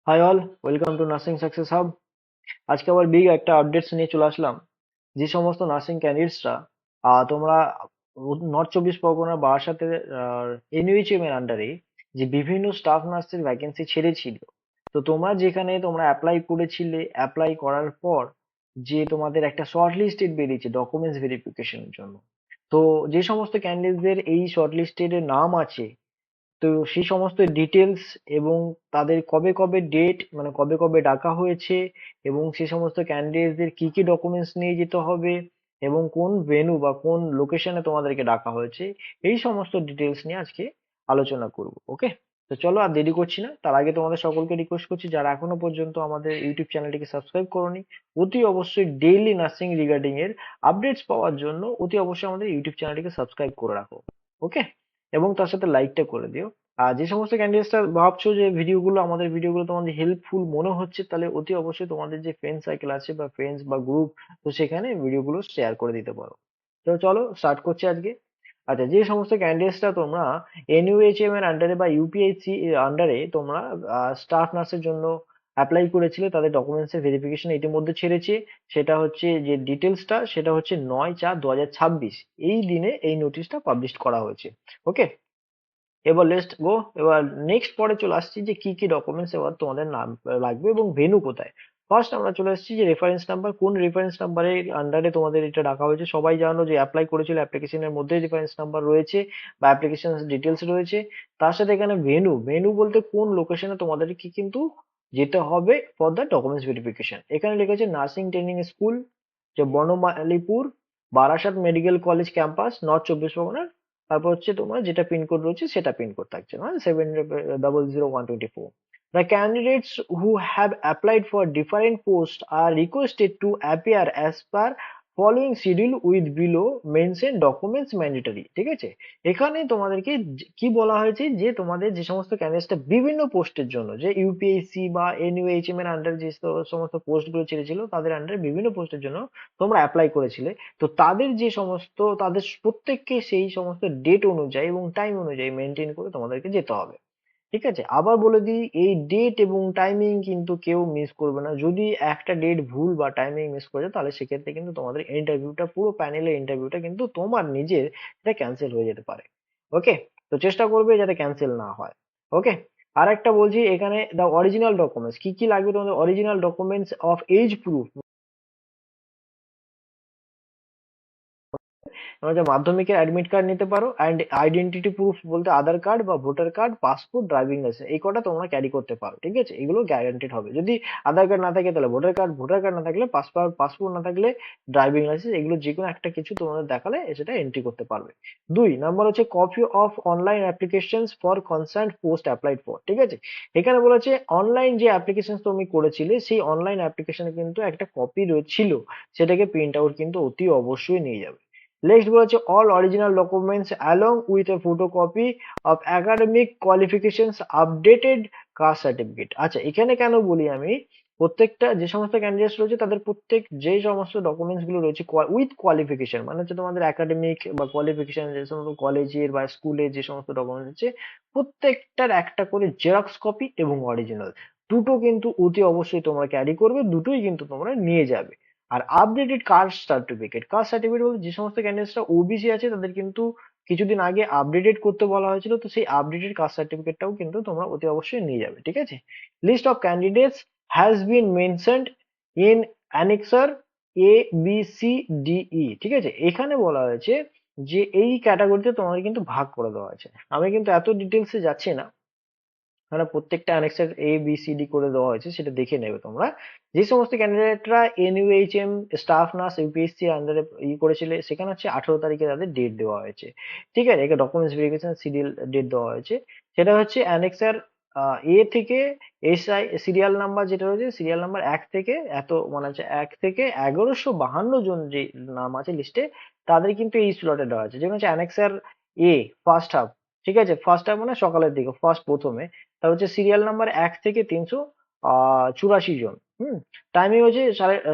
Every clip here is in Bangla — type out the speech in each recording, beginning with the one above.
High all, welcome to nursing success hub. আজকে আবার বিগ একটা আপডেটস নিয়ে চলে আসলাম। যে সমস্ত নার্সিং ক্যান্ডিডেটসরা তোমরা নর্থ চব্বিশ পরগনার বারাসাতের এনইউএইচএম এর আন্ডারে যে বিভিন্ন স্টাফ নার্সের ভ্যাকেন্সি ছেড়েছিল, তো তোমরা যেখানে তোমরা অ্যাপ্লাই করেছিলে, অ্যাপ্লাই করার পর যে তোমাদের একটা শর্ট লিস্টেড বেরিয়েছে ডকুমেন্টস ভেরিফিকেশনের জন্য। তো যে সমস্ত ক্যান্ডিডেটদের এই শর্ট লিস্টেড নাম আছে, তো সেই সমস্ত ডিটেলস এবং তাদের কবে কবে ডেট, মানে কবে কবে ডাকা হয়েছে, এবং সে সমস্ত ক্যান্ডিডেটদের কি কি ডকুমেন্টস নিয়ে যেতে হবে, এবং কোন ভেন্যু বা কোন লোকেশনে তোমাদেরকে ডাকা হয়েছে, এই সমস্ত ডিটেলস নিয়ে আজকে আলোচনা করব। ওকে, তো চলো আর দেরি করছি না, তার আগে তোমাদের সকলকে রিকোয়েস্ট করছি যারা এখনো পর্যন্ত আমাদের ইউটিউব চ্যানেলটিকে সাবস্ক্রাইব করোনি, অতি অবশ্যই ডেইলি নার্সিং রিগার্ডিং এর আপডেটস পাওয়ার জন্য অতি অবশ্যই আমাদের ইউটিউব চ্যানেলটিকে সাবস্ক্রাইব করে রাখো। ওকে, এবং তার সাথে লাইকটা করে দিও। আর যে সমস্ত ক্যান্ডিডেটসরা ভাবছো যে আমাদের ভিডিওগুলো তোমাদের হেল্পফুল মনে হচ্ছে, তাহলে অতি অবশ্যই তোমাদের যে ফ্রেন্ড সার্কেল আছে বা ফ্রেন্ডস বা গ্রুপ, তো সেখানে ভিডিওগুলো শেয়ার করে দিতে পারো। তো চলো স্টার্ট করছি আজকে। আচ্ছা, যে সমস্ত ক্যান্ডিডেটসরা তোমরা এনইউএইচএম এর আন্ডারে বা ইউপিএইচসি এর আন্ডারে তোমরা স্টাফ নার্সের জন্য অ্যাপ্লাই করেছিলে, তাদের ডকুমেন্টস এর ভেরিফিকেশন ইতিমধ্যে ছেড়েছে। সেটা হচ্ছে যে ডিটেলসটা, সেটা হচ্ছে 9/4/2026 এই দিনে এই নোটিশটা পাবলিশ করা হয়েছে। ওকে, এবার লেটস গো। এবার নেক্সট পরে চলে আসছি যে কি কি ডকুমেন্টস এবার তোমাদের নাম লাগবে এবং ভেন্যু কোথায়। ফার্স্ট আমরা চলে আসছি যে রেফারেন্স নাম্বার, কোন রেফারেন্স নাম্বারের আন্ডারে তোমাদের এটা ডাকা হয়েছে। সবাই জানো যে অ্যাপ্লাই করেছিল, অ্যাপ্লিকেশনের মধ্যে রেফারেন্স নাম্বার রয়েছে বা অ্যাপ্লিকেশন ডিটেলস রয়েছে। তার সাথে এখানে ভেন্যু, ভেন্যু বলতে কোন লোকেশনে তোমাদেরকে কিন্তু যেতে হবে ফর দ্য ডকুমেন্টস ভেরিফিকেশন। এখানে লিখেছে নার্সিং ট্রেনিং স্কুল, যে Banamalipur, Barasat medical college campus, north চব্বিশ পরগনা। তারপর হচ্ছে তোমার যেটা পিনকোড রয়েছে সেটা পিনকোড থাকছে, মানে 700124। The candidates who have applied for different posts are requested to appear as per following schedule with below mentioned documents mandatory। ঠিক আছে, এখানে তোমাদেরকে কি বলা হয়েছে যে তোমাদের যে সমস্ত ক্যান্ডিডেটসটা বিভিন্ন পোস্টের জন্য, যে ইউপিএসসি বা এনইউএইচএম এর আন্ডার যে সমস্ত পোস্ট গুলো ছেড়েছিল, তাদের আন্ডারে বিভিন্ন পোস্টের জন্য তোমরা অ্যাপ্লাই করেছিলে, তো তাদের যে সমস্ত, তাদের প্রত্যেককে সেই সমস্ত ডেট অনুযায়ী এবং টাইম অনুযায়ী মেনটেন করে তোমাদেরকে যেতে হবে। ঠিক আছে, আবার বলে দিই, এই ডেট এবং টাইমিং কিন্তু কেউ মিস করবে না। যদি একটা ডেট ভুল বা টাইমিং মিস করে যায়, তাহলে সেক্ষেত্রে কিন্তু তোমাদের ইন্টারভিউটা, পুরো প্যানেলের ইন্টারভিউটা কিন্তু তোমার নিজের এটা ক্যান্সেল হয়ে যেতে পারে। ওকে, তো চেষ্টা করবে যাতে ক্যান্সেল না হয়। ওকে, আর একটা বলছি, এখানে দ্য অরিজিনাল ডকুমেন্টস কি কি লাগবে তোমাদের। Original documents of age proof, তোমরা যে মাধ্যমিকের অ্যাডমিট কার্ড নিতে পারো, অ্যান্ড আইডেন্টিটি প্রুফ বলতে আধার কার্ড বা voter card, passport, driving licence, এই কটা তোমরা ক্যারি করতে পারো। ঠিক আছে, এগুলো গ্যারান্টেড হবে। যদি আধার কার্ড না থাকে তাহলে ভোটার কার্ড, ভোটার কার্ড না থাকলে পাসপোর্ট, পাসপোর্ট না থাকলে ড্রাইভিং লাইসেন্স, এগুলো যে কোনো একটা কিছু তোমাদের দেখালে সেটা এন্ট্রি করতে পারবে। 2 নাম্বার হচ্ছে copy of online application for concern post applied for. ঠিক আছে, এখানে বলেছে অনলাইন যে অ্যাপ্লিকেশন তুমি করেছিলে, সেই অনলাইন অ্যাপ্লিকেশনে কিন্তু একটা কপি রয়েছিল, সেটাকে প্রিন্ট আউট কিন্তু অতি অবশ্যই নিয়ে যাবে। নেক্সট বলেছে all original documents along with a photocopy of academic qualifications updated caste certificate. আচ্ছা, এখানে কেন বলি আমি, প্রত্যেকটা যে সমস্ত ক্যান্ডিডেটস রয়েছে তাদের প্রত্যেক যে সমস্ত ডকুমেন্টস গুলো রয়েছে উইথ কোয়ালিফিকেশন, মানে হচ্ছে তোমাদের একাডেমিক বা কোয়ালিফিকেশন, যে সমস্ত কলেজের বা স্কুলের যে সমস্ত ডকুমেন্টস আছে, প্রত্যেকটার একটা করে জেরক্স কপি এবং অরিজিনাল, দুটো কিন্তু অতি অবশ্যই তোমরা ক্যারি করবে, দুটোই কিন্তু তোমরা নিয়ে যাবে। আর updated caste certificate, caste certificate বলতে যে সমস্ত ক্যান্ডিডেটসরা ওবিসি আছে তাদের কিন্তু কিছুদিন আগে আপডেটেড করতে বলা হয়েছিল, তো সেই আপডেটেড কাস্ট সার্টিফিকেটটাও কিন্তু তোমরা অতি অবশ্যই নিয়ে যাবে। ঠিক আছে, list of candidates has been mentioned in annexure A B C D E. ঠিক আছে, এখানে বলা হয়েছে যে এই ক্যাটাগরিতে তোমাদের কিন্তু ভাগ করে দেওয়া হয়েছে। আমি কিন্তু এত ডিটেলসে যাচ্ছি না, মানে প্রত্যেকটা annexure A B C D করে দেওয়া হয়েছে, সেটা দেখে নেবে তোমরা। যে সমস্ত ক্যান্ডিডেটরা এনইউএইচএম স্টাফ নার্স ইউপিএসসি আন্ডারে করেছিলে, সেখানে হচ্ছে 18 তারিখে তাদের ডেট দেওয়া হয়েছে। ঠিক আছে, একে ডকুমেন্টস ভেরিফিকেশন সিরিয়াল ডেট দেওয়া হয়েছে। সেটা হচ্ছে অ্যানেক্সার এ থেকে এসআই সিরিয়াল নাম্বার, যেটা রয়েছে সিরিয়াল নাম্বার 1 থেকে এত, মানে হচ্ছে 1 থেকে 1152 জন যে নাম আছে লিস্টে, তাদের কিন্তু এই স্লটে দেওয়া আছে। যেমন হচ্ছে অ্যানেক্সার এ ফার্স্ট হাফ। ঠিক আছে, ফার্স্ট হাফ মানে সকালের দিকে, ফার্স্ট প্রথমে। তার হচ্ছে সিরিয়াল নাম্বার 1 থেকে 384 জন। টাইমিং হচ্ছে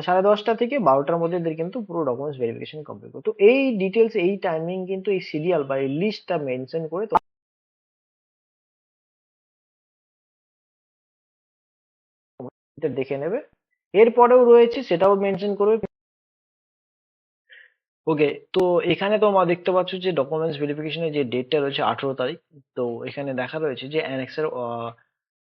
সাড়ে 10টা থেকে 12টার মধ্যে এদের কিন্তু পুরো ডকুমেন্টস ভেরিফিকেশন কমপ্লিট করো। তো এই ডিটেলস, এই টাইমিং কিন্তু এই সিরিয়াল বা এই লিস্টটা মেনশন করে এটা দেখে নেবে। এরপরেও রয়েছে, সেটাও মেনশন করবে। ওকে, তো এখানে তোমরা দেখতে পাচ্ছ যে ডকুমেন্টস ভেরিফিকেশনের যে ডেটটা রয়েছে 18 তারিখ। তো এখানে দেখা রয়েছে যে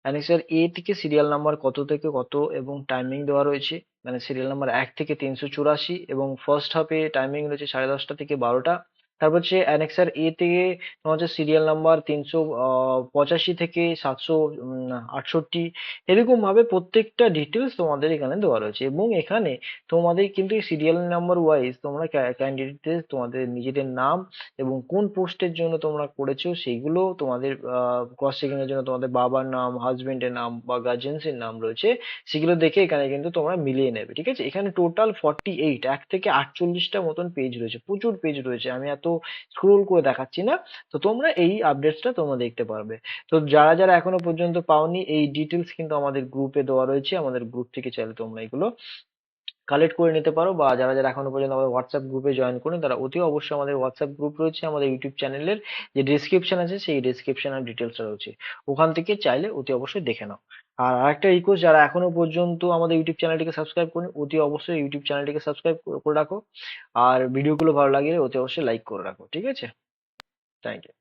অ্যানেক্সের এ থেকে সিরিয়াল নাম্বার কত থেকে কত এবং টাইমিং দেওয়া রয়েছে। মানে সিরিয়াল নাম্বার 1 থেকে 384 এবং ফার্স্ট হাফে টাইমিং রয়েছে 10:30 থেকে 12টা। তারপর হচ্ছে অ্যানেক্সার এ থেকে তোমার হচ্ছে সিরিয়াল নাম্বার 385 থেকে 768, এরকম ভাবে প্রত্যেকটা ডিটেলস তোমাদের এখানে দেওয়া রয়েছে। এবং এখানে তোমাদের কিন্তু সিরিয়াল নাম্বার ওয়াইজ তোমরা ক্যান্ডিডেটদের তোমাদের নিজেদের নাম এবং কোন পোস্টের জন্য তোমরা করেছো সেইগুলো তোমাদের ক্রস চেকিং এর জন্য তোমাদের বাবার নাম, হাজবেন্ডের নাম বা গার্জেন্সের নাম রয়েছে, সেগুলো দেখে এখানে কিন্তু তোমরা মিলিয়ে নেবে। ঠিক আছে, এখানে টোটাল 48 থেকে 48টা মতন পেজ রয়েছে, প্রচুর পেজ রয়েছে, আমি এত স্ক্রোল করে দেখাচ্ছি না। তো তোমরা এই আপডেটসটা তোমরা দেখতে পারবে। তো যারা যারা এখনো পর্যন্ত পাওনি, এই ডিটেলস কিন্তু আমাদের গ্রুপে দেওয়া রয়েছে, আমাদের গ্রুপ থেকে চাইলে তোমরা এগুলো কালেক্ট করে নিতে পারো। বা যারা যারা এখনো পর্যন্ত আমাদের হোয়াটসঅ্যাপ গ্রুপে জয়েন করেন, তারা অতি অবশ্যই আমাদের হোয়াটসঅ্যাপ গ্রুপ রয়েছে, আমাদের ইউটিউব চ্যানেলের যে ডিসক্রিপশন আছে সেই ডিসক্রিপশনের ডিটেলসটা রয়েছে, ওখান থেকে চাইলে অতি অবশ্যই দেখে নাও। আর আরেকটা রিকোয়েস্ট, যারা এখনো পর্যন্ত আমাদের ইউটিউব চ্যানেলটিকে সাবস্ক্রাইব করেন, অতি অবশ্যই ইউটিউব চ্যানেলটিকে সাবস্ক্রাইব করে রাখো। আর ভিডিওগুলো ভালো লাগলে অতি অবশ্যই লাইক করে রাখো। ঠিক আছে, থ্যাংক ইউ।